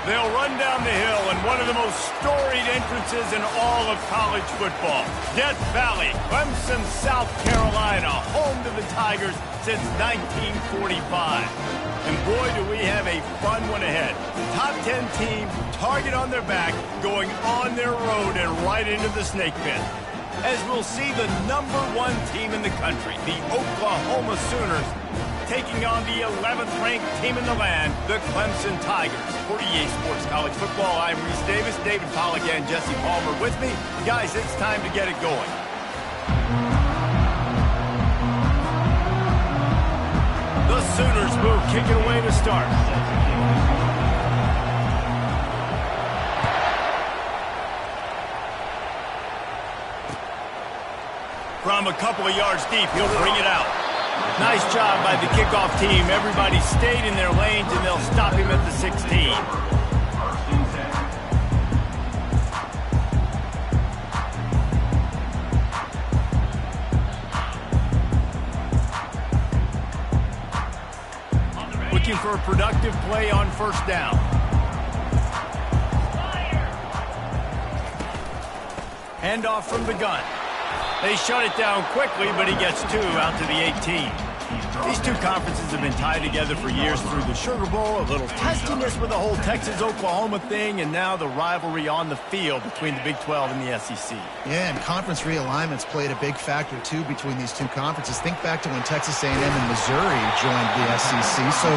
They'll run down the hill in one of the most storied entrances in all of college football. Death Valley, Clemson, South Carolina, home to the Tigers since 1945. And boy, do we have a fun one ahead. Top 10 team, target on their back, going on their road and right into the snake pit. As we'll see the #1 team in the country, the Oklahoma Sooners, taking on the 11th ranked team in the land, the Clemson Tigers. For EA Sports College Football, I'm Reese Davis, David Pollack and Jesse Palmer with me. Guys, it's time to get it going. The Sooners move, kicking away to start. From a couple of yards deep, he'll bring it out. Nice job by the kickoff team. Everybody stayed in their lanes, and they'll stop him at the 16. Looking for a productive play on first down. Handoff from the gun. They shut it down quickly, but he gets 2 out to the 18. These two conferences have been tied together for years through the Sugar Bowl, a little testiness with the whole Texas-Oklahoma thing, and now the rivalry on the field between the Big 12 and the SEC. Yeah, and conference realignments played a big factor, too, between these two conferences. Think back to when Texas A&M and Missouri joined the SEC. So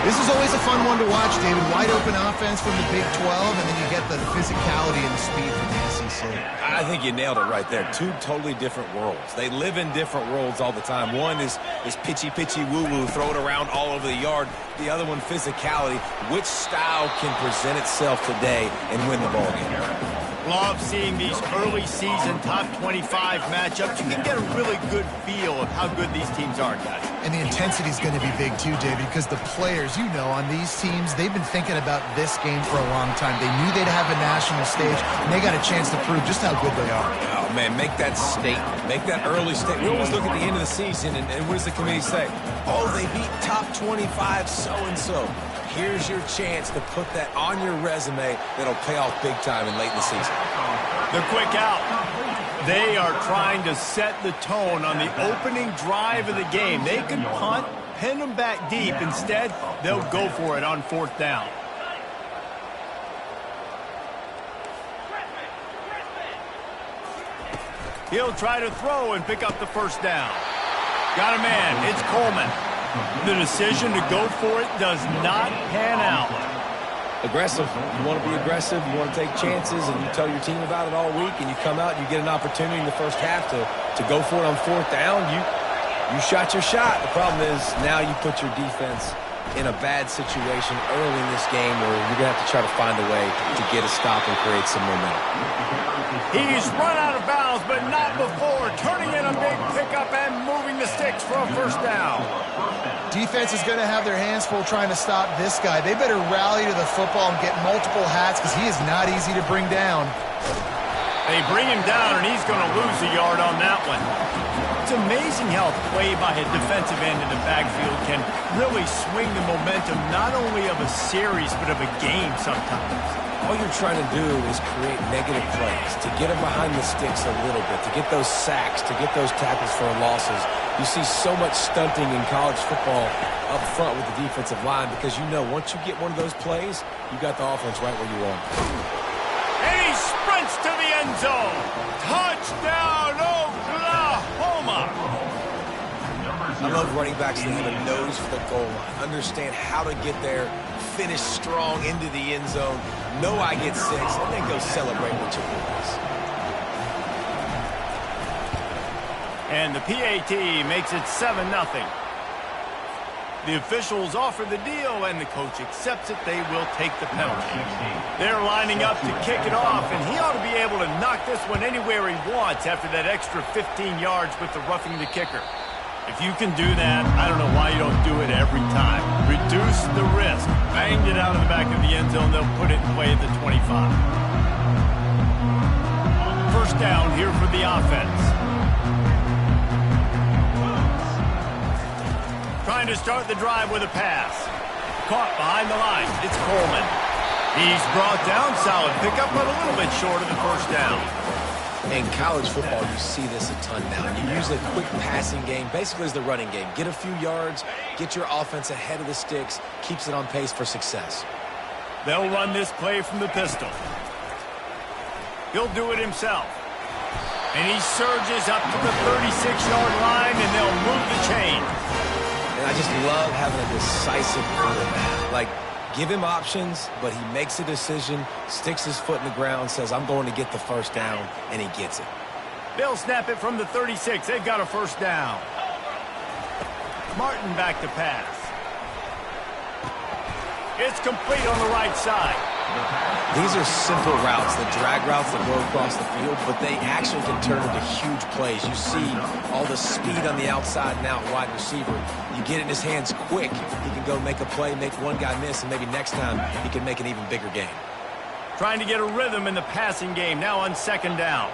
this is always a fun one to watch, David. Wide open offense from the Big 12, and then you get the physicality and the speed from the SEC. I think you nailed it right there. Two totally different worlds. They live in different worlds all the time. One is pitchy woo-woo, throw it around all over the yard. The other one, physicality. Which style can present itself today and win the ball game? Love seeing these early season top 25 matchups. You can get a really good feel of how good these teams are, guys. And the intensity is going to be big too, David, because the players, you know, on these teams, they've been thinking about this game for a long time. They knew they'd have a national stage, and they got a chance to prove just how good they are. Oh, man, make that statement. Make that early statement. We always look at the end of the season, and what does the committee say? Oh, they beat top 25 so-and-so. Here's your chance to put that on your resume that'll pay off big time and late in the season. The quick out. They are trying to set the tone on the opening drive of the game. They can punt, pin them back deep. Instead, they'll go for it on fourth down. He'll try to throw and pick up the first down. Got a man. It's Coleman. The decision to go for it does not pan out. Aggressive. You want to be aggressive. You want to take chances, and you tell your team about it all week, and you come out and you get an opportunity in the first half to go for it on fourth down. You shot your shot. The problem is now you put your defense in a bad situation early in this game where you're going to have to try to find a way to get a stop and create some momentum. He's run out of bounds, but not before turning in a big pickup and moving the sticks for a first down. Defense is going to have their hands full trying to stop this guy. They better rally to the football and get multiple hats because he is not easy to bring down. They bring him down, and he's going to lose a yard on that one. It's amazing how a play by a defensive end in the backfield can really swing the momentum not only of a series but of a game sometimes. All you're trying to do is create negative plays, to get them behind the sticks a little bit, to get those sacks, to get those tackles for losses. You see so much stunting in college football up front with the defensive line because you know once you get one of those plays, you got the offense right where you want it. And he sprints to the end zone. Touchdown, Oklahoma! I love running backs that have a nose for the goal line, understand how to get there, finish strong into the end zone, know I get 6, and then go celebrate with your boys. And the PAT makes it 7-0. The officials offer the deal, and the coach accepts it. They will take the penalty. They're lining up to kick it off, and he ought to be able to knock this one anywhere he wants after that extra 15 yards with the roughing the kicker. If you can do that, I don't know why you don't do it every time. Reduce the risk. Banged it out of the back of the end zone. They'll put it in play at the 25. First down here for the offense. Trying to start the drive with a pass. Caught behind the line. It's Coleman. He's brought down. Solid pickup, but a little bit short of the first down. In college football, you see this a ton now. You use a quick passing game, basically as the running game. Get a few yards, get your offense ahead of the sticks, keeps it on pace for success. They'll run this play from the pistol. He'll do it himself. And he surges up to the 36-yard line, and they'll move the chain. And I just love having a decisive quarterback. Like, give him options, but he makes a decision, sticks his foot in the ground, says, I'm going to get the first down, and he gets it. They'll snap it from the 36. They've got a first down. Martin back to pass. It's complete on the right side. These are simple routes, the drag routes that go across the field, but they actually can turn into huge plays. You see all the speed on the outside and out wide receiver. You get it in his hands quick, he can go make a play, make one guy miss, and maybe next time he can make an even bigger game. Trying to get a rhythm in the passing game, now on second down.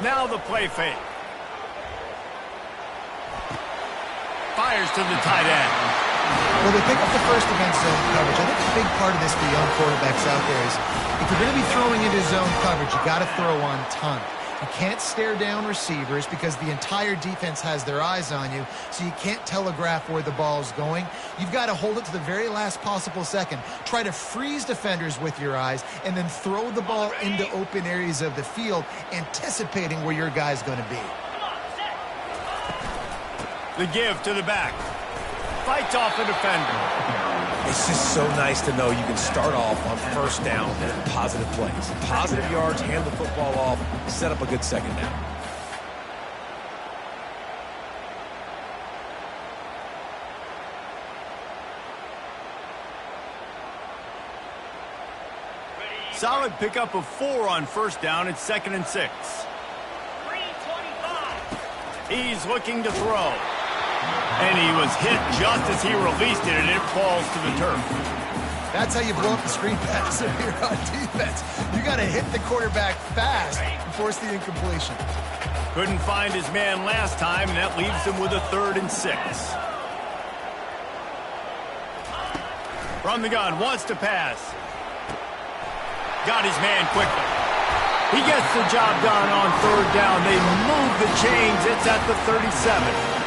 Now the play fake. Fires to the tight end. Well, they pick up the first against zone coverage. I think a big part of this for young quarterbacks out there is if you're going to be throwing into zone coverage, you got to throw on time. You can't stare down receivers because the entire defense has their eyes on you, so you can't telegraph where the ball is going. You've got to hold it to the very last possible second. Try to freeze defenders with your eyes and then throw the ball into open areas of the field, anticipating where your guy's going to be. The give to the back. Fights off the defender. It's just so nice to know you can start off on first down with positive plays. Positive yards, hand the football off, set up a good second down. Solid pickup of 4 on first down. It's 2nd and 6. He's looking to throw. And he was hit just as he released it, and it falls to the turf. That's how you blow up the screen pass if you're on defense. You got to hit the quarterback fast and force the incompletion. Couldn't find his man last time, and that leaves him with a 3rd and 6. From the gun, wants to pass. Got his man quickly. He gets the job done on 3rd down. They move the chains. It's at the 37.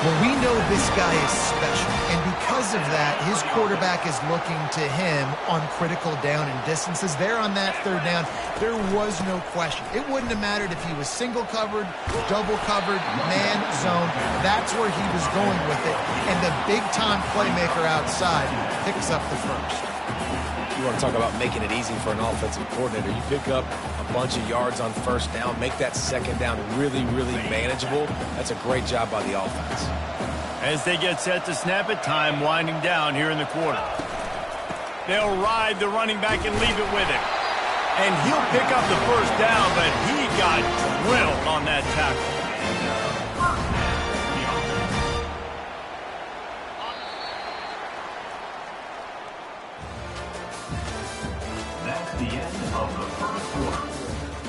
Well, we know this guy is special, and because of that, his quarterback is looking to him on critical down and distances. There on that 3rd down, there was no question. It wouldn't have mattered if he was single covered, double covered, man zone. That's where he was going with it, and the big-time playmaker outside picks up the first. You want to talk about making it easy for an offensive coordinator. You pick up a bunch of yards on first down, make that second down really, really manageable. That's a great job by the offense. As they get set to snap it, time winding down here in the quarter. They'll ride the running back and leave it with him. And he'll pick up the first down, but he got drilled on that tackle. That's the end of the first quarter.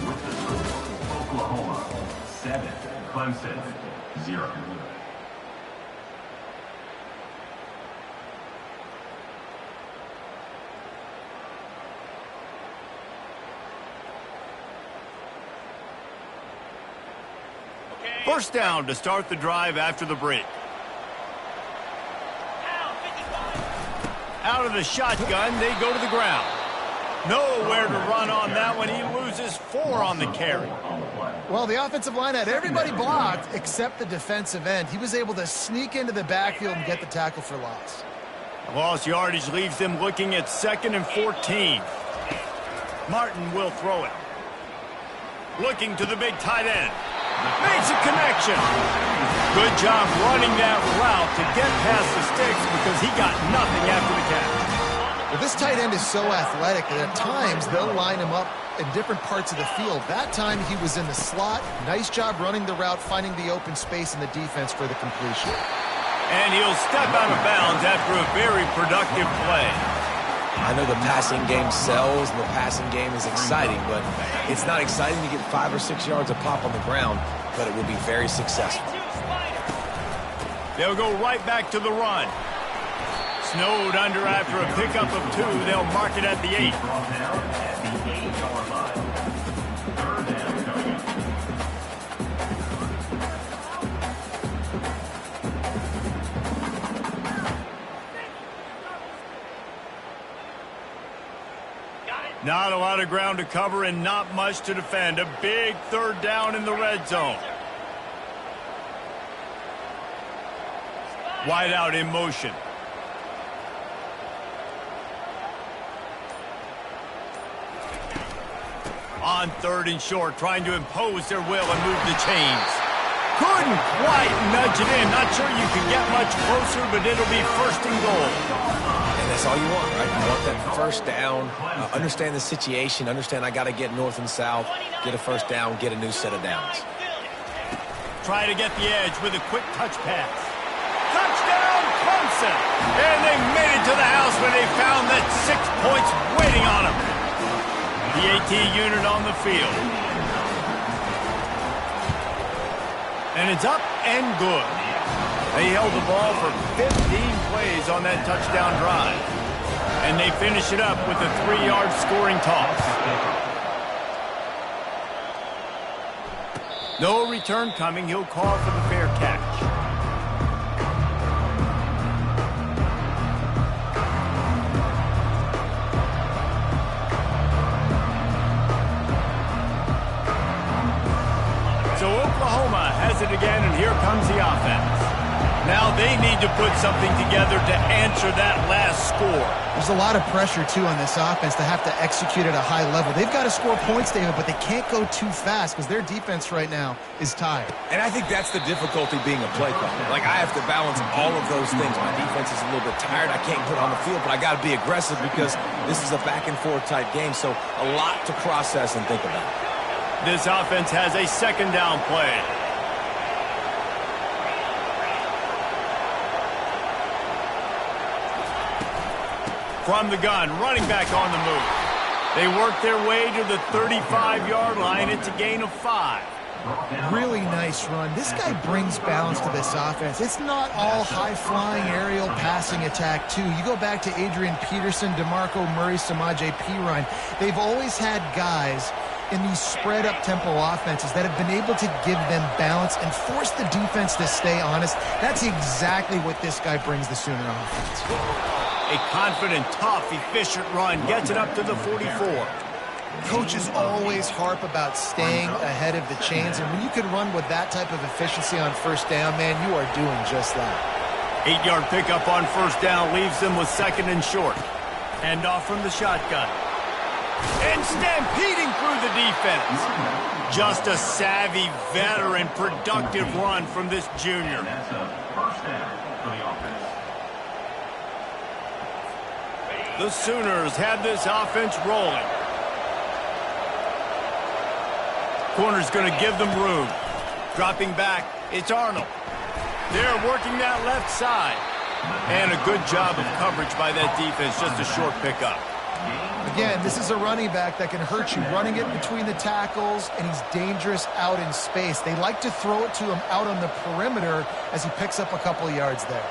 With the score, Oklahoma 7, Clemson 0. First down to start the drive after the break. Out of the shotgun, they go to the ground. Nowhere to run on that one. He loses 4 on the carry. Well, the offensive line had everybody blocked except the defensive end. He was able to sneak into the backfield and get the tackle for loss. Lost yardage leaves them looking at 2nd and 14. Martin will throw it. Looking to the big tight end. Makes a connection. Good job running that route to get past the sticks because he got nothing after the catch. Well, this tight end is so athletic that at times they'll line him up in different parts of the field. That time he was in the slot. Nice job running the route, finding the open space in the defense for the completion. And he'll step out of bounds after a very productive play. I know the passing game sells and the passing game is exciting, but it's not exciting to get 5 or 6 yards of pop on the ground, but it will be very successful. They'll go right back to the run. Snowed under after a pickup of 2. They'll mark it at the 8. Brought down at the 8-yard line. Third down target. Not a lot of ground to cover and not much to defend. A big third down in the red zone. Wide out in motion. On 3rd and short, trying to impose their will and move the chains. Couldn't quite nudge it in. Not sure you can get much closer, but it'll be 1st and goal. And that's all you want, right? You want that first down, understand the situation, understand I got to get north and south, get a first down, get a new set of downs. Try to get the edge with a quick touch pass. Touchdown, Clemson! And they made it to the house when they found that 6 points waiting on them. The AT unit on the field. And it's up and good. They held the ball for 15 plays on that touchdown drive. And they finish it up with a 3-yard scoring toss. No return coming. He'll call for the fair catch. So Oklahoma has it again, and here comes the offense. Now they need to put something together to answer that last score. There's a lot of pressure, too, on this offense to have to execute at a high level. They've got to score points, David, but they can't go too fast because their defense right now is tired. And I think that's the difficulty being a play caller. Like, I have to balance all of those things. My defense is a little bit tired. I can't put on the field, but I got to be aggressive because this is a back-and-forth type game, so a lot to process and think about. This offense has a 2nd down play. From the gun, running back on the move. They work their way to the 35-yard line. It's a gain of 5. Really nice run. This guy brings balance to this offense. It's not all high-flying aerial passing attack, too. You go back to Adrian Peterson, DeMarco Murray, Samaje Perine. They've always had guys in these spread-up tempo offenses that have been able to give them balance and force the defense to stay honest. That's exactly what this guy brings the Sooner offense. A confident, tough, efficient run gets it up to the 44. Coaches always harp about staying ahead of the chains, and when you can run with that type of efficiency on 1st down, man, you are doing just that. 8-yard pickup on 1st down leaves them with 2nd and short. Hand off from the shotgun. And stampeding through the defense. Just a savvy, veteran, productive run from this junior. That's a 1st down for the offense. The Sooners have this offense rolling. Corner's going to give them room. Dropping back, it's Arnold. They're working that left side. And a good job of coverage by that defense, just a short pickup. Again, this is a running back that can hurt you, running it between the tackles, and he's dangerous out in space. They like to throw it to him out on the perimeter as he picks up a couple of yards there.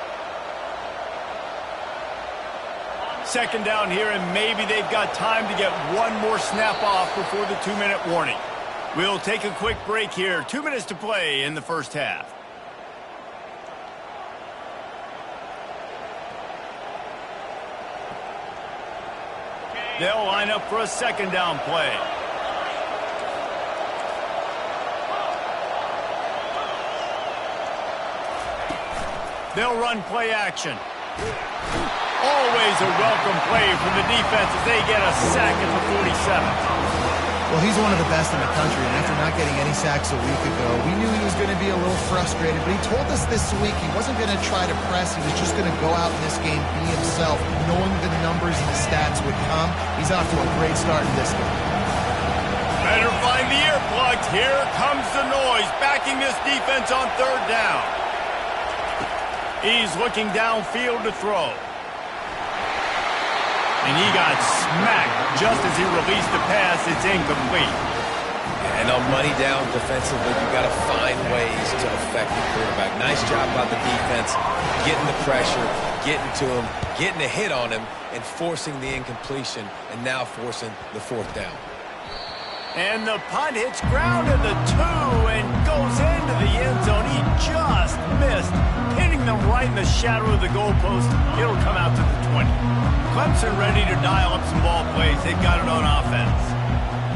2nd down here, and maybe they've got time to get one more snap off before the 2-minute warning. We'll take a quick break here. 2 minutes to play in the 1st half. They'll line up for a 2nd down play. They'll run play action. Always a welcome play from the defense as they get a sack at the 47. Well, he's one of the best in the country, and after not getting any sacks a week ago, we knew he was going to be a little frustrated, but he told us this week he wasn't going to try to press. He was just going to go out in this game, be himself, knowing the numbers and the stats would come. He's off to a great start in this game. Better find the earplugs. Here comes the noise, backing this defense on 3rd down. He's looking downfield to throw. And he got smacked just as he released the pass. It's incomplete. And on money down defensively, you've got to find ways to effective quarterback. Nice job by the defense, getting the pressure, getting to him, getting a hit on him, and forcing the incompletion, and now forcing the fourth down. And the punt hits ground at the 2 and goes into the end zone. He just missed, hitting them right in the shadow of the goalpost. It'll come out to the 20. Clemson ready to dial up some ball plays. They've got it on offense.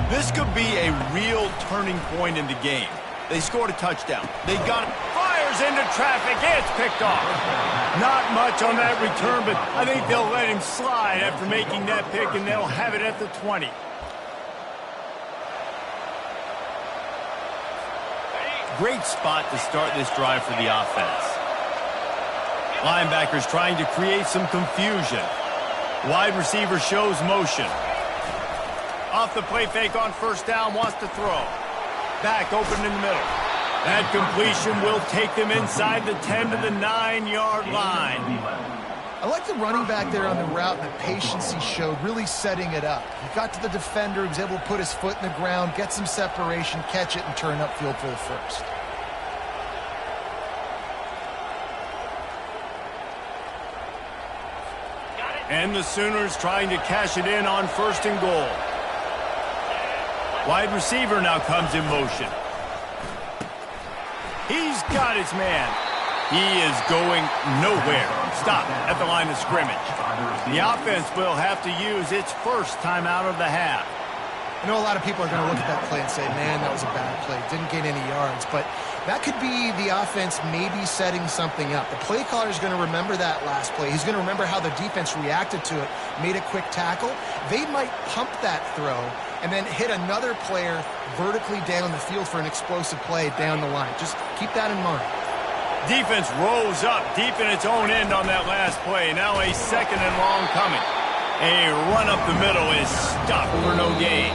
This could be a real turning point in the game. They scored a touchdown. They got it. Fires into traffic. It's picked off. Not much on that return, but I think they'll let him slide after making that pick, and they'll have it at the 20. Great spot to start this drive for the offense. Linebackers trying to create some confusion. Wide receiver shows motion. Off the play fake on first down, wants to throw. Back open in the middle. That completion will take them inside the 10 to the 9-yard line. I like the running back there on the route and the patience he showed, really setting it up. He got to the defender, he was able to put his foot in the ground, get some separation, catch it, and turn upfield for the first. And the Sooners trying to cash it in on first and goal. Wide receiver now comes in motion. He's got his man. He is going nowhere. Stop at the line of scrimmage. The offense will have to use its first timeout of the half. I know a lot of people are going to look at that play and say, man, that was a bad play. Didn't gain any yards. But that could be the offense maybe setting something up. The play caller is going to remember that last play. He's going to remember how the defense reacted to it, made a quick tackle. They might pump that throw and then hit another player vertically down the field for an explosive play down the line. Just keep that in mind. Defense rolls up deep in its own end on that last play. Now a second and long coming. A run up the middle is stopped for no gain.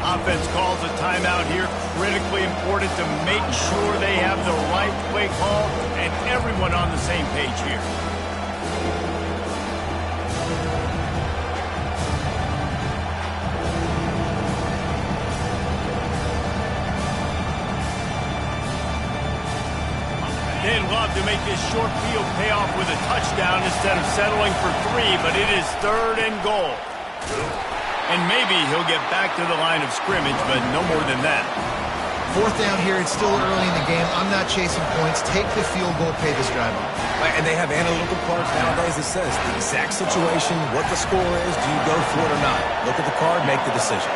Offense calls a timeout here. Critically important to make sure they have the right play call and everyone on the same page here. They'd love to make this short field pay off with a touchdown instead of settling for 3, but it is third and goal. And maybe he'll get back to the line of scrimmage, but no more than that. Fourth down here, it's still early in the game. I'm not chasing points. Take the field goal, pay this drive off. And they have analytical cards nowadays that says the exact situation, what the score is, do you go for it or not? Look at the card, make the decision.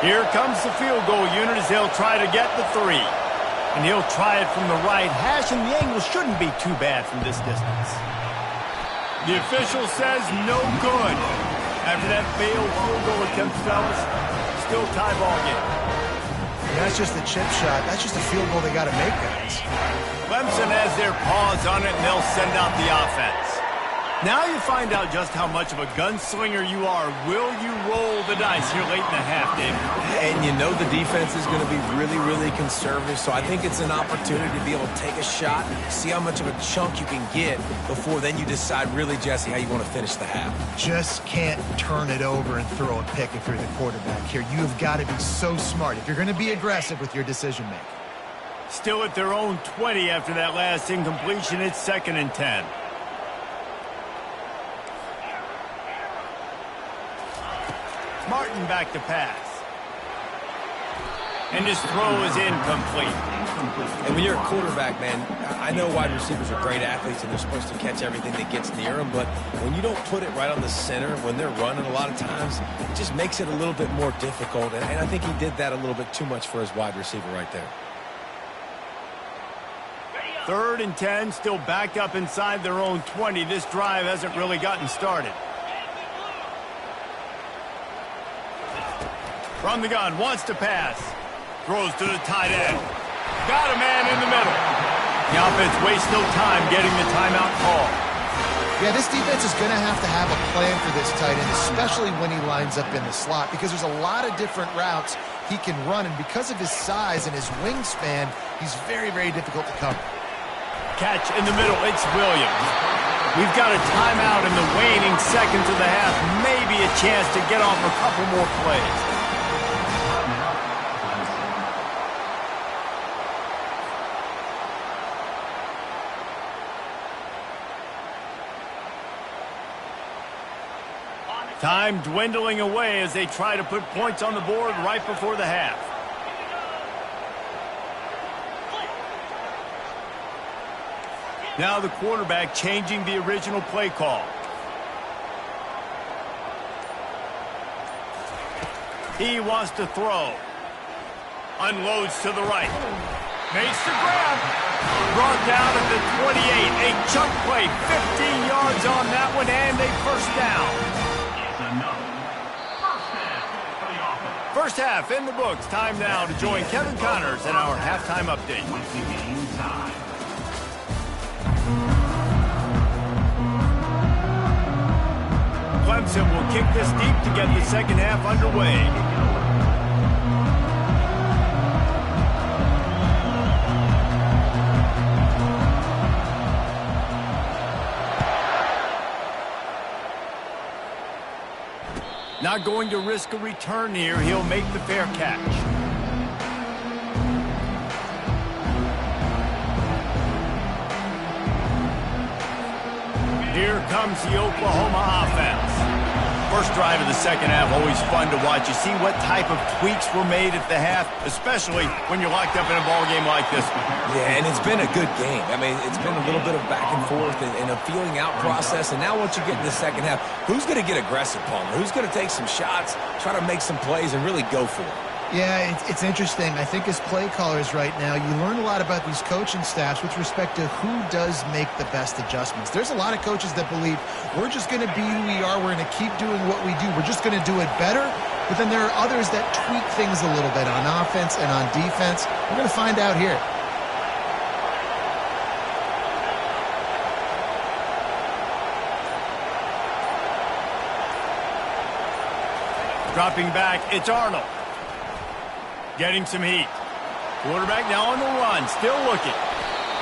Here comes the field goal unit as they'll try to get the 3. And he'll try it from the right hash, and the angle shouldn't be too bad from this distance. The official says no good. After that failed field goal attempt, fellas, still tie ball game. And that's just a chip shot. That's just a field goal they got to make, guys. Clemson has their paws on it, and they'll send out the offense. Now you find out just how much of a gunslinger you are. Will you roll the dice here late in the half, David? And you know the defense is going to be really, really conservative, so I think it's an opportunity to be able to take a shot, see how much of a chunk you can get before then you decide really, Jesse, how you want to finish the half. Just can't turn it over and throw a pick if you're the quarterback here. You've got to be so smart if you're going to be aggressive with your decision-making. Still at their own 20 after that last incompletion. It's 2nd and 10. Martin back to pass. And his throw is incomplete. And when you're a quarterback, man, I know wide receivers are great athletes and they're supposed to catch everything that gets near them, but when you don't put it right on the center, when they're running a lot of times, it just makes it a little bit more difficult. And I think he did that a little bit too much for his wide receiver right there. 3rd and 10, still backed up inside their own 20. This drive hasn't really gotten started. From the gun, wants to pass. Throws to the tight end. Got a man in the middle. The offense wastes no time getting the timeout call. Yeah, this defense is going to have a plan for this tight end, especially when he lines up in the slot, because there's a lot of different routes he can run, and because of his size and his wingspan, he's very, very difficult to cover. Catch in the middle, it's Williams. We've got a timeout in the waning seconds of the half. Maybe a chance to get off a couple more plays. Time dwindling away as they try to put points on the board right before the half. Now the quarterback changing the original play call. He wants to throw. Unloads to the right. Makes the grab. Brought down at the 28. A chunk play. 15 yards on that one and a first down. First half in the books. Time now to join Kevin Connors in our halftime update. Clemson will kick this deep to get the second half underway. Not going to risk a return here. He'll make the fair catch. Here comes the Oklahoma offense. First drive of the second half, always fun to watch. You see what type of tweaks were made at the half, especially when you're locked up in a ball game like this one. Yeah, and it's been a good game. I mean, it's been a little bit of back and forth and a feeling out process. And now once you get in the second half, who's going to get aggressive, Palmer? Who's going to take some shots, try to make some plays, and really go for it? Yeah, it's interesting. I think as play callers right now, you learn a lot about these coaching staffs with respect to who does make the best adjustments. There's a lot of coaches that believe we're just going to be who we are. We're going to keep doing what we do. We're just going to do it better. But then there are others that tweak things a little bit on offense and on defense. We're going to find out here. Dropping back, it's Arnold. Getting some heat. Quarterback now on the run, still looking.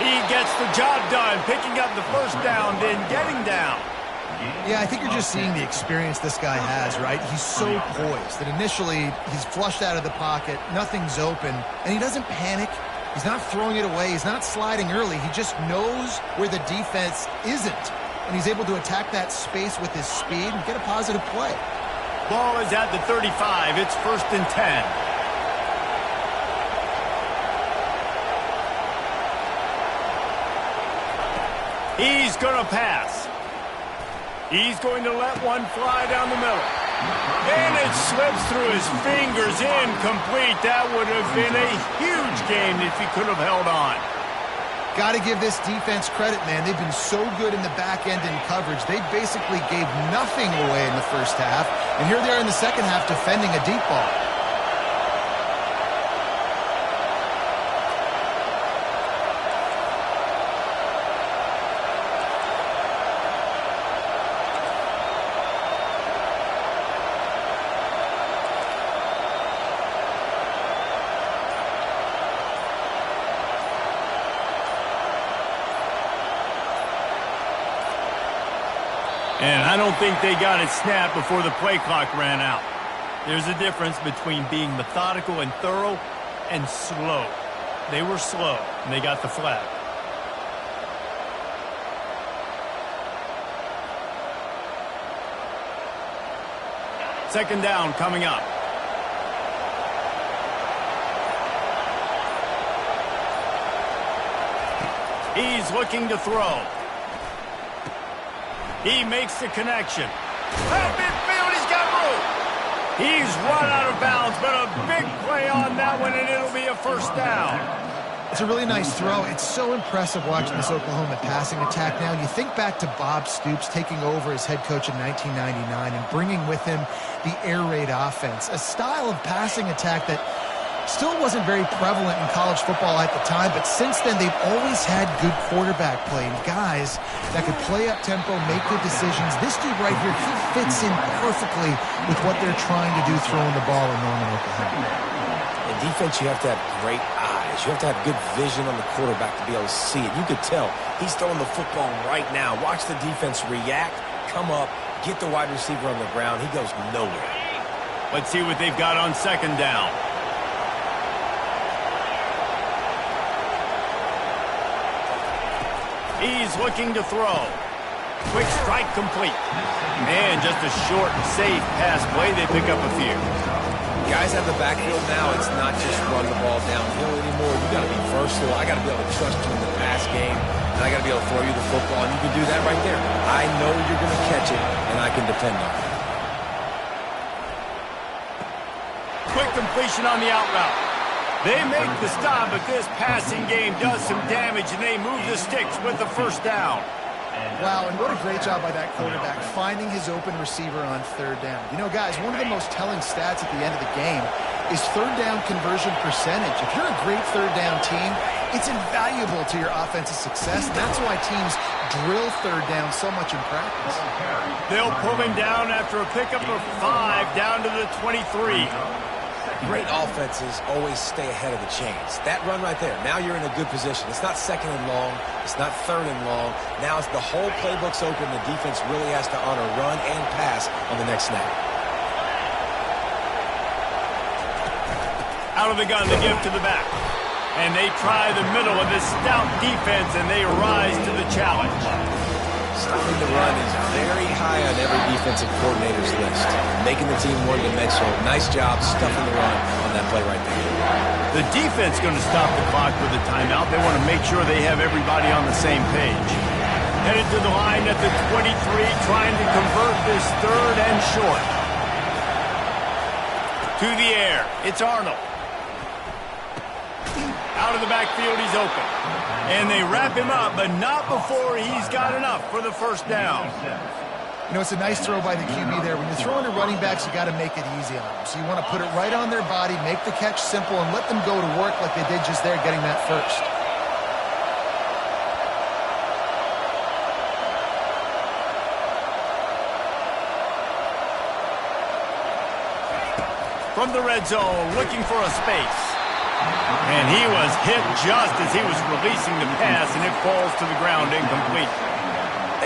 He gets the job done, picking up the first down, then getting down. Yeah, I think you're just seeing the experience this guy has, right? He's so poised that initially he's flushed out of the pocket, nothing's open, and he doesn't panic. He's not throwing it away. He's not sliding early. He just knows where the defense isn't, and he's able to attack that space with his speed and get a positive play. Ball is at the 35. It's 1st and 10. He's going to pass. He's going to let one fly down the middle. And it slips through his fingers, incomplete. That would have been a huge game if he could have held on. Got to give this defense credit, man. They've been so good in the back end in coverage. They basically gave nothing away in the first half. And here they are in the second half defending a deep ball. And I don't think they got it snapped before the play clock ran out. There's a difference between being methodical and thorough and slow. They were slow, and they got the flag. Second down coming up. He's looking to throw. He makes the connection. At midfield, he's got room. He's run out of bounds, but a big play on that one, and it'll be a first down. It's a really nice throw. It's so impressive watching this Oklahoma passing attack now. You think back to Bob Stoops taking over as head coach in 1999 and bringing with him the air raid offense, a style of passing attack that still wasn't very prevalent in college football at the time, but since then they've always had good quarterback play and guys that could play up tempo, make good decisions. This dude right here, he fits in perfectly with what they're trying to do throwing the ball in Norman, Oklahoma. In defense, you have to have great eyes. You have to have good vision on the quarterback to be able to see it. You could tell he's throwing the football right now. Watch the defense react, come up, get the wide receiver on the ground. He goes nowhere. Let's see what they've got on second down. He's looking to throw. Quick strike complete. And just a short, safe pass play. They pick up a few. Guys have the backfield now. It's not just run the ball downhill anymore. You got to be versatile. I got to be able to trust you in the pass game, and I got to be able to throw you the football, and you can do that right there. I know you're going to catch it, and I can depend on it. Quick completion on the out route. They make the stop, but this passing game does some damage, and they move the sticks with the first down. Wow, and what a great job by that quarterback, finding his open receiver on third down. You know, guys, one of the most telling stats at the end of the game is third down conversion percentage. If you're a great third down team, it's invaluable to your offensive success. That's why teams drill third down so much in practice. They'll pull him down after a pickup of 5 down to the 23. Great offenses always stay ahead of the chains. That run right there, now you're in a good position. It's not second and long. It's not third and long. Now it's the whole playbook's open. The defense really has to honor run and pass on the next snap. Out of the gun, they give to the back. And they try the middle of this stout defense, and they rise to the challenge. Stopping the run is very high on every defensive coordinator's list. Making the team one-dimensional. Nice job stuffing the run on that play right there. The defense going to stop the clock with a timeout. They want to make sure they have everybody on the same page. Headed to the line at the 23, trying to convert this third and short. To the air. It's Arnold. Out of the backfield, he's open. And they wrap him up, but not before he's got enough for the first down. You know, it's a nice throw by the QB there. When you're throwing to running backs, you got to make it easy on them. So you want to put it right on their body, make the catch simple, and let them go to work like they did just there, getting that first. From the red zone, looking for a space. And he was hit just as he was releasing the pass, and it falls to the ground incomplete.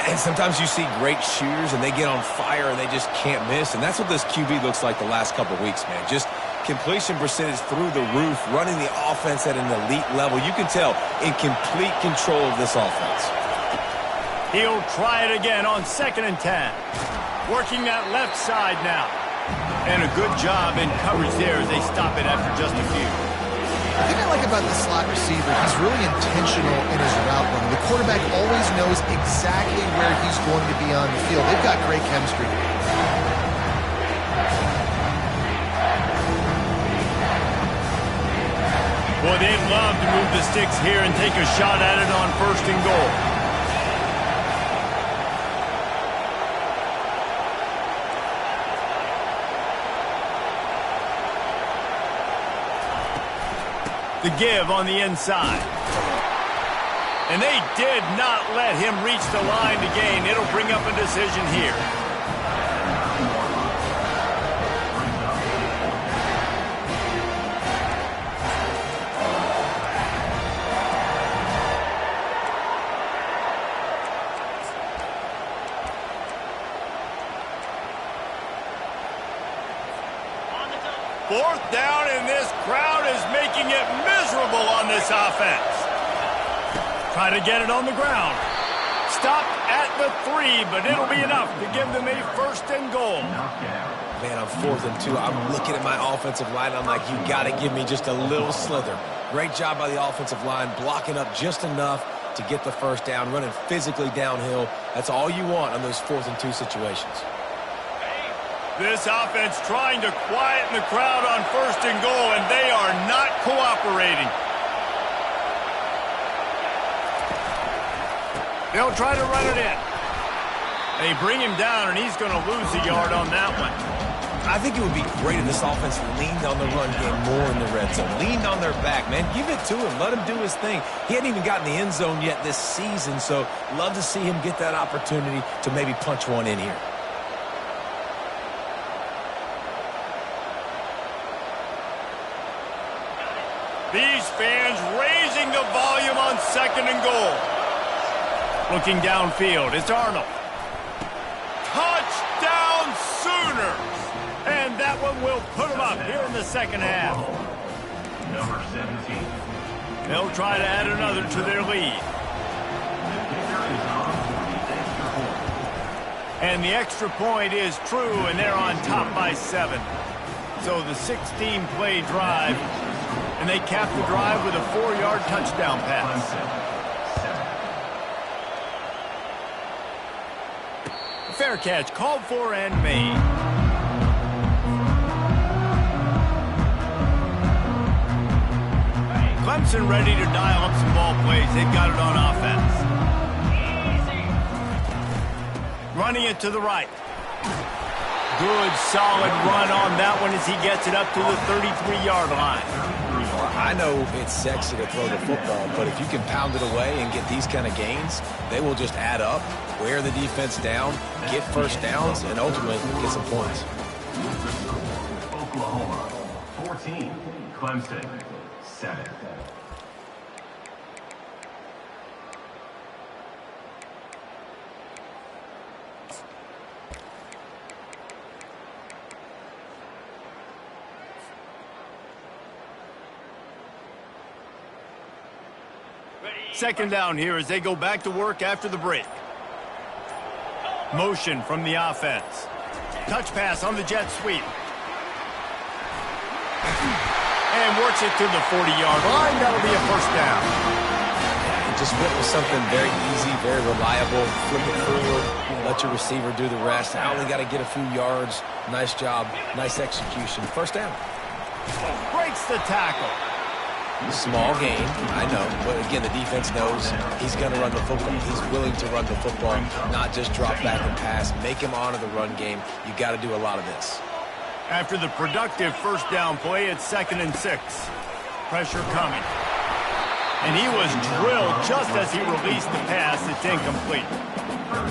And sometimes you see great shooters, and they get on fire, and they just can't miss. And that's what this QB looks like the last couple of weeks, man. Just completion percentage through the roof, running the offense at an elite level. You can tell in complete control of this offense. He'll try it again on 2nd and 10. Working that left side now. And a good job in coverage there as they stop it after just a few. The thing I like about the slot receiver, he's really intentional in his route running. The quarterback always knows exactly where he's going to be on the field. They've got great chemistry. Boy, they'd love to move the sticks here and take a shot at it on 1st and goal. The give on the inside. And they did not let him reach the line to gain. It'll bring up a decision here. Fourth down, and this crowd is making it miserable on this offense. Try to get it on the ground. Stopped at the 3, but it'll be enough to give them a 1st and goal. Man, on 4th and 2, I'm looking at my offensive line. I'm like, you got to give me just a little slither. Great job by the offensive line, blocking up just enough to get the 1st down, running physically downhill. That's all you want on those 4th and 2 situations. This offense trying to quieten the crowd on 1st and goal, and they are not cooperating. They'll try to run it in. They bring him down, and he's going to lose a yard on that one. I think it would be great if this offense leaned on the run game more in the red zone. Leaned on their back, man. Give it to him. Let him do his thing. He hadn't even gotten the end zone yet this season, so love to see him get that opportunity to maybe punch one in here. These fans raising the volume on 2nd and goal. Looking downfield, it's Arnold. Touchdown Sooners! And that one will put them up here in the 2nd half. Number 17. They'll try to add another to their lead. The kicker is on for the extra point. And the extra point is true, and they're on top by 7. So the 16-play drive, and they cap the drive with a 4-yard touchdown pass. Fair catch, called for and made. Clemson ready to dial up some ball plays. They've got it on offense. Running it to the right. Good, solid run on that one as he gets it up to the 33-yard line. I know it's sexy to throw the football, but if you can pound it away and get these kind of gains, they will just add up, wear the defense down, get first downs, and ultimately get some points. Oklahoma 14, Clemson 7. Second down here as they go back to work after the break. Motion from the offense. Touch pass on the jet sweep. And works it to the 40-yard line. That'll be a first down. Just went with something very easy, very reliable. Flip it forward, let your receiver do the rest. I only got to get a few yards. Nice job, nice execution. First down. Breaks the tackle. Small gain, I know, but again, the defense knows he's going to run the football. He's willing to run the football, not just drop back and pass. Make him honor the run game. You got to do a lot of this. After the productive first down play, it's 2nd and 6. Pressure coming. And he was drilled just as he released the pass. It's incomplete.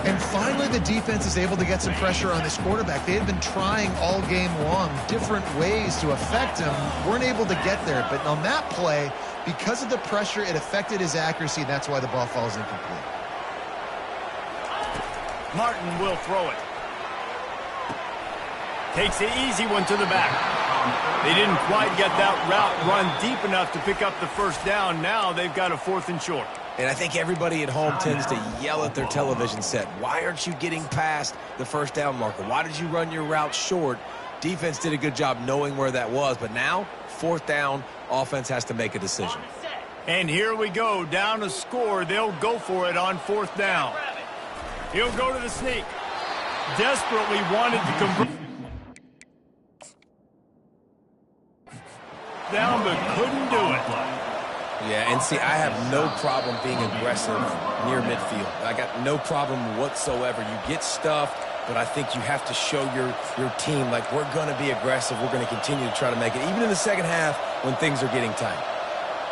And finally, the defense is able to get some pressure on this quarterback. They had been trying all game long different ways to affect him. Weren't able to get there. But on that play, because of the pressure, it affected his accuracy. And that's why the ball falls incomplete. Martin will throw it. Takes the easy one to the back. They didn't quite get that route run deep enough to pick up the first down. Now they've got a 4th and short. And I think everybody at home tends to yell at their television set. Why aren't you getting past the first down marker? Why did you run your route short? Defense did a good job knowing where that was. But now, 4th down, offense has to make a decision. And here we go. Down a score. They'll go for it on 4th down. He'll go to the sneak. Desperately wanted to convert. Down, but couldn't do it. Yeah, and see, I have no problem being aggressive near midfield. I got no problem whatsoever. You get stuffed, but I think you have to show your team, like, we're going to be aggressive. We're going to continue to try to make it, even in the second half when things are getting tight.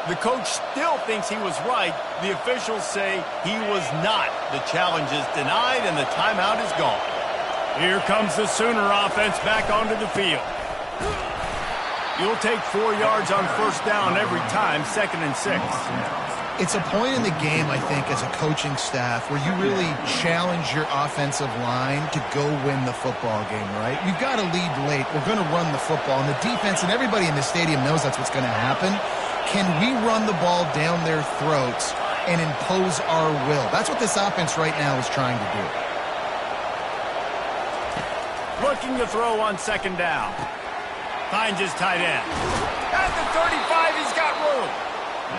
The coach still thinks he was right. The officials say he was not. The challenge is denied, and the timeout is gone. Here comes the Sooner offense back onto the field. You'll take 4 yards on first down every time, 2nd and 6. It's a point in the game, I think, as a coaching staff where you really challenge your offensive line to go win the football game, right? You've got to lead late. We're going to run the football. And the defense and everybody in the stadium knows that's what's going to happen. Can we run the ball down their throats and impose our will? That's what this offense right now is trying to do. Looking to throw on 2nd down. Finds his tight end. At the 35, he's got room.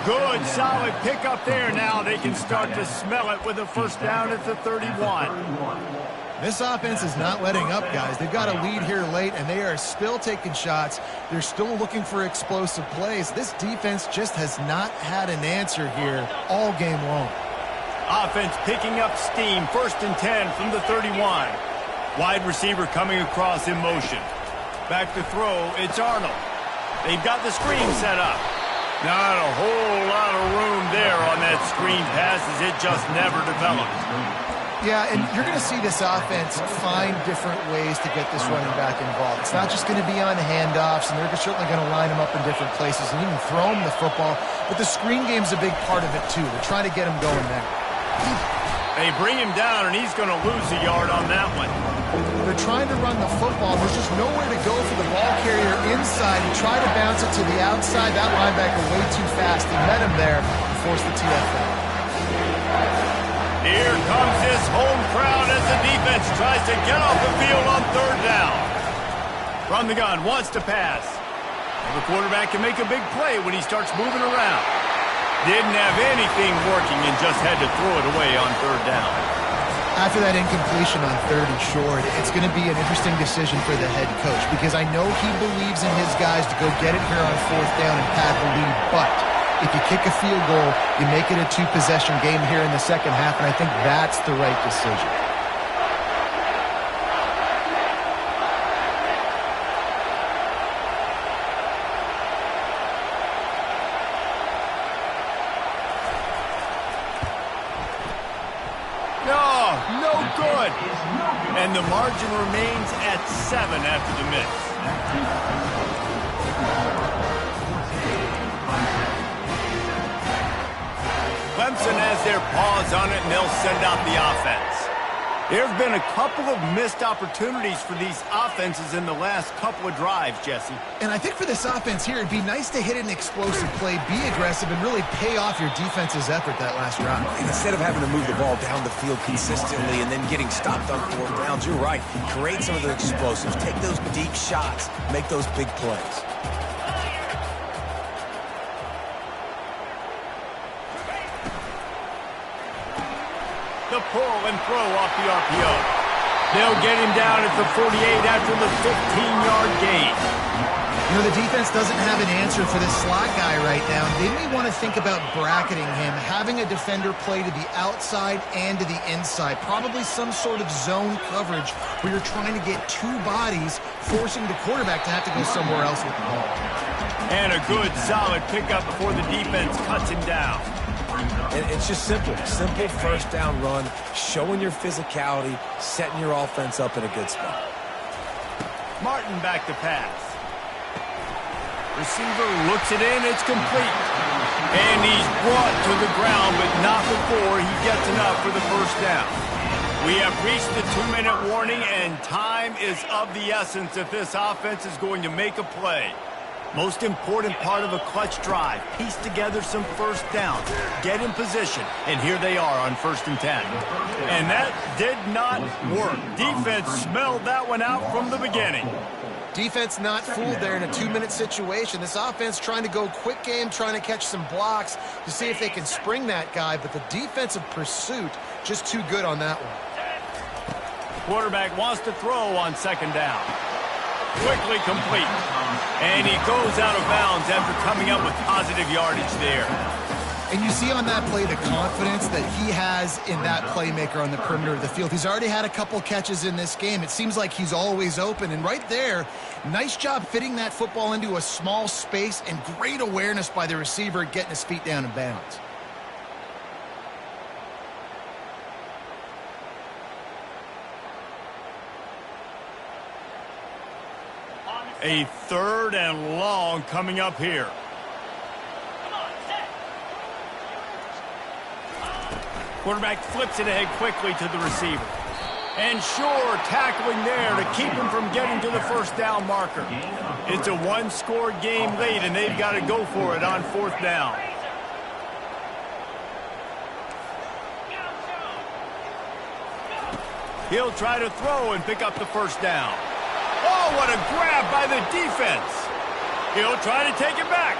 Good, solid pickup there. Now they can start to smell it with a first down at the 31. This offense is not letting up, guys. They've got a lead here late, and they are still taking shots. They're still looking for explosive plays. This defense just has not had an answer here all game long. Offense picking up steam. 1st and 10 from the 31. Wide receiver coming across in motion. Back to throw, it's Arnold. They've got the screen set up. Not a whole lot of room there on that screen pass as it just never developed. Yeah, and you're going to see this offense find different ways to get this running back involved. It's not just going to be on handoffs, and they're certainly going to line him up in different places and even throw him the football. But the screen game's a big part of it, too. They're trying to get him going there. They bring him down, and he's going to lose a yard on that one. They're trying to run the football. There's just nowhere to go for the ball carrier inside. He tried to bounce it to the outside. That linebacker way too fast. He met him there and forced the TFL. Here comes his home crowd as the defense Defense tries to get off the field on third down. From the gun, wants to pass. The quarterback can make a big play when he starts moving around. Didn't have anything working and just had to throw it away on third down. After that incompletion on third and short, it's going to be an interesting decision for the head coach because I know he believes in his guys to go get it here on fourth down and pad the lead, but if you kick a field goal, you make it a two-possession game here in the second half, and I think that's the right decision. No good. And the margin remains at 7 after the miss. Clemson has their paws on it, and they'll send out the offense. There have been a couple of missed opportunities for these offenses in the last couple of drives, Jesse. And I think for this offense here, it'd be nice to hit an explosive play, be aggressive, and really pay off your defense's effort that last drive. And instead of having to move the ball down the field consistently and then getting stopped on fourth downs, you're right. Create some of the explosives. Take those deep shots. Make those big plays. The pull and throw off the RPO. They'll get him down at the 48 after the 15-yard gain. You know, the defense doesn't have an answer for this slot guy right now. They may want to think about bracketing him, having a defender play to the outside and to the inside. Probably some sort of zone coverage where you're trying to get two bodies, forcing the quarterback to have to go somewhere else with the ball. And a good, solid pickup before the defense cuts him down. It's just simple first down run, showing your physicality, setting your offense up in a good spot. Martin back to pass. Receiver looks it in, it's complete. And he's brought to the ground, but not before he gets enough for the first down. We have reached the 2-minute warning, and time is of the essence if this offense is going to make a play. Most important part of a clutch drive, piece together some first downs, get in position, and here they are on 1st and 10. And that did not work. Defense smelled that one out from the beginning. Defense not fooled there in a 2-minute situation. This offense trying to go quick game, trying to catch some blocks to see if they can spring that guy, but the defensive pursuit just too good on that one. Quarterback wants to throw on 2nd down. Quickly complete. And he goes out of bounds after coming up with positive yardage there. And you see on that play the confidence that he has in that playmaker on the perimeter of the field. He's already had a couple catches in this game. It seems like he's always open. And right there, nice job fitting that football into a small space and great awareness by the receiver getting his feet down in bounds. A 3rd and long coming up here. Quarterback flips it ahead quickly to the receiver. And sure, tackling there to keep him from getting to the first down marker. It's a one-score game late, and they've got to go for it on 4th down. He'll try to throw and pick up the first down. Oh, what a grab by the defense. He'll try to take it back.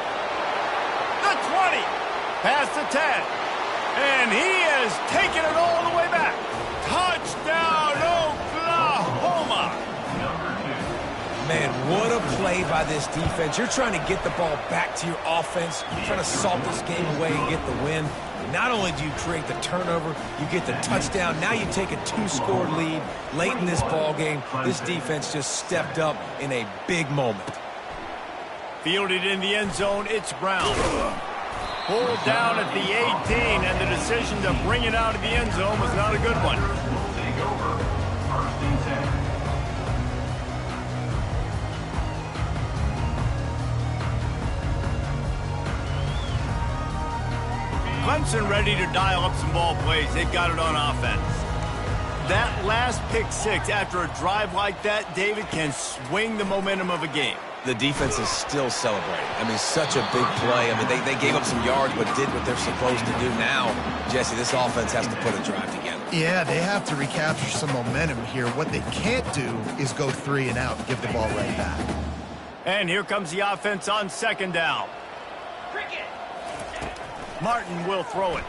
The 20, past the 10. And he has taken it all the way back. Touchdown, Oklahoma. Man, what a play by this defense. You're trying to get the ball back to your offense. You're trying to salt this game away and get the win. Not only do you create the turnover, you get the touchdown. Now you take a 2-score lead late in this ball game. This defense just stepped up in a big moment. Fielded in the end zone, it's Brown. Pulled down at the 18, and the decision to bring it out of the end zone was not a good one. Take over. 1st and 10. Clemson ready to dial up some ball plays. They've got it on offense. That last pick 6 after a drive like that, David, can swing the momentum of a game. The defense is still celebrating. I mean, such a big play. I mean, they gave up some yards but did what they're supposed to do. Now, Jesse, this offense has to put a drive together. Yeah, they have to recapture some momentum here. What they can't do is go 3 and out and give the ball right back. And here comes the offense on second down. Martin will throw it.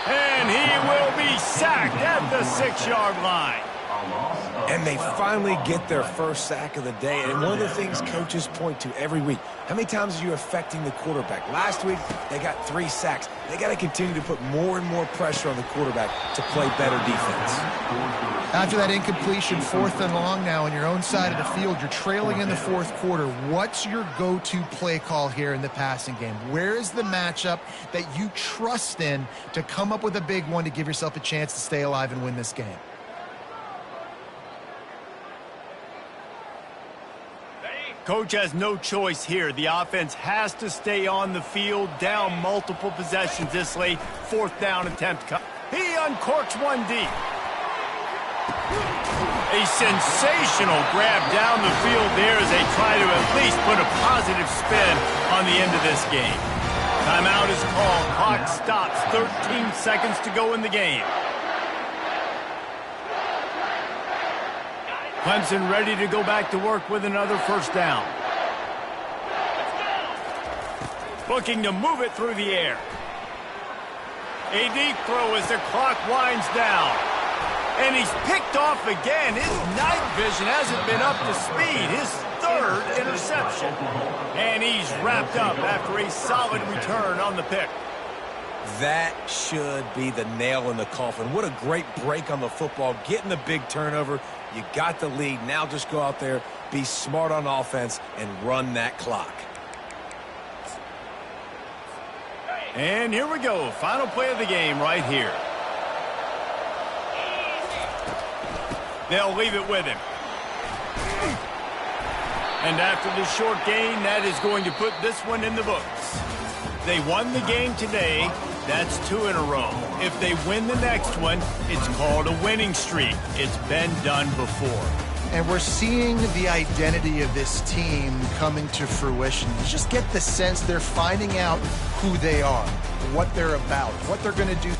And he will be sacked at the 6-yard line. And they finally get their first sack of the day. And one of the things coaches point to every week, how many times are you affecting the quarterback? Last week, they got 3 sacks. They got to continue to put more and more pressure on the quarterback to play better defense. After that incompletion, 4th and long now on your own side of the field, you're trailing in the 4th quarter. What's your go-to play call here in the passing game? Where is the matchup that you trust in to come up with a big one to give yourself a chance to stay alive and win this game? Coach has no choice here. The offense has to stay on the field, down multiple possessions this late. 4th down attempt. He uncorks one deep. A sensational grab down the field there as they try to at least put a positive spin on the end of this game. Timeout is called. Clock stops. 13 seconds to go in the game. Clemson ready to go back to work with another first down. Looking to move it through the air. A deep throw as the clock winds down. And he's picked off again. His night vision hasn't been up to speed. His 3rd interception. And he's wrapped up after a solid return on the pick. That should be the nail in the coffin. What a great break on the football. Getting the big turnover. You got the lead. Now just go out there, be smart on offense, and run that clock. And here we go. Final play of the game right here. They'll leave it with him. And after the short gain, that is going to put this one in the books. They won the game today. That's 2 in a row. If they win the next one, it's called a winning streak. It's been done before. And we're seeing the identity of this team coming to fruition. You just get the sense they're finding out who they are, what they're about, what they're going to do.